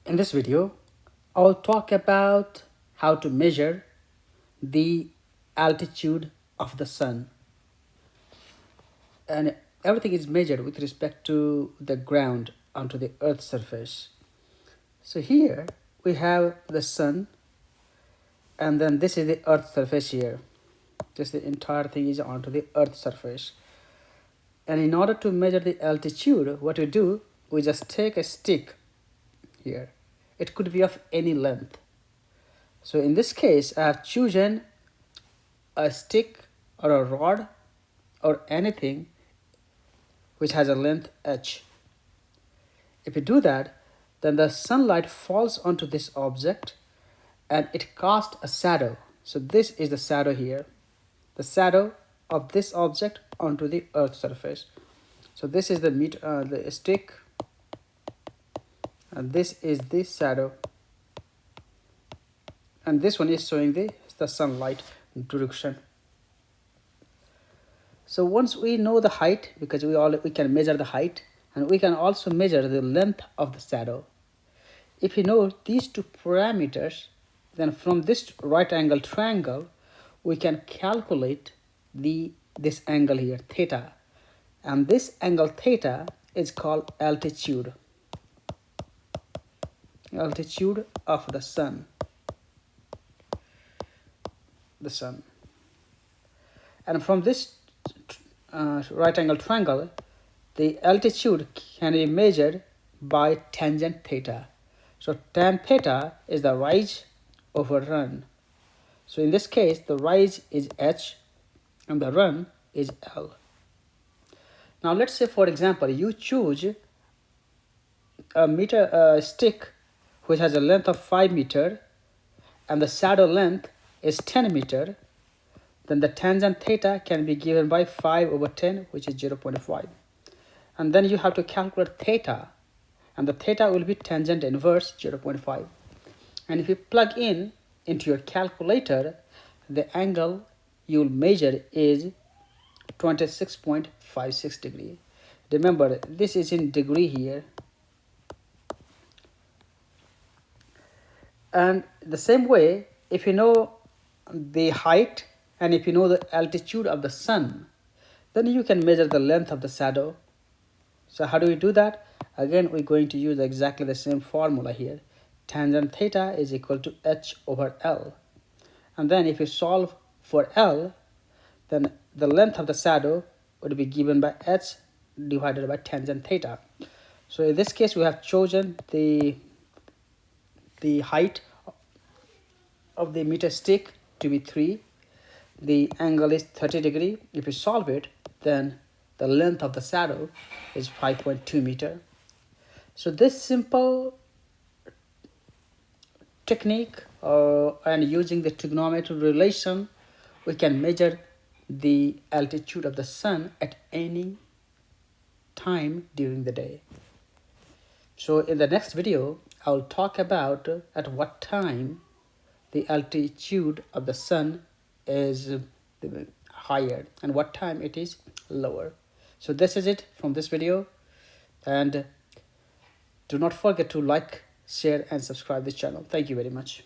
In this video, I'll talk about how to measure the altitude of the sun, and everything is measured with respect to the ground onto the earth's surface. So here we have the sun, and then this is the earth's surface here. Just the entire thing is onto the earth's surface. And in order to measure the altitude, what we do, we just take a stick here. It could be of any length. So in this case, I have chosen a stick or a rod or anything which has a length h. If you do that, then the sunlight falls onto this object and it casts a shadow. So this is the shadow here, the shadow of this object onto the earth's surface. So this is the stick, and this is the shadow, and this one is showing the sunlight direction. So once we know the height, because we can measure the height, and we can also measure the length of the shadow. If you know these two parameters, then from this right angle triangle, we can calculate this angle here, theta. And this angle theta is called altitude. Altitude of the sun. The sun. And from this right angle triangle, the altitude can be measured by tangent theta. So tan theta is the rise over run. So in this case, the rise is h and the run is L. Now let's say, for example, you choose a stick which has a length of 5 meter and the shadow length is 10 meter. Then the tangent theta can be given by 5 over 10, which is 0.5. And then you have to calculate theta, and the theta will be tangent inverse 0.5. And if you plug in into your calculator, the angle you will measure is 26.56 degree. Remember, this is in degree here. And the same way, if you know the height and if you know the altitude of the sun, then you can measure the length of the shadow. So how do we do that? Again, we're going to use exactly the same formula here. Tangent theta is equal to h over L. And then if you solve for L, then the length of the shadow would be given by h divided by tangent theta. So in this case, we have chosen the height of the meter stick to be 3. The angle is 30 degree. If you solve it, then the length of the shadow is 5.2 meter. So this simple technique and using the trigonometric relation, we can measure the altitude of the sun at any time during the day. So in the next video, I'll talk about at what time the altitude of the sun is higher and what time it is lower. So this is it from this video, and do not forget to like, share and subscribe this channel. Thank you very much.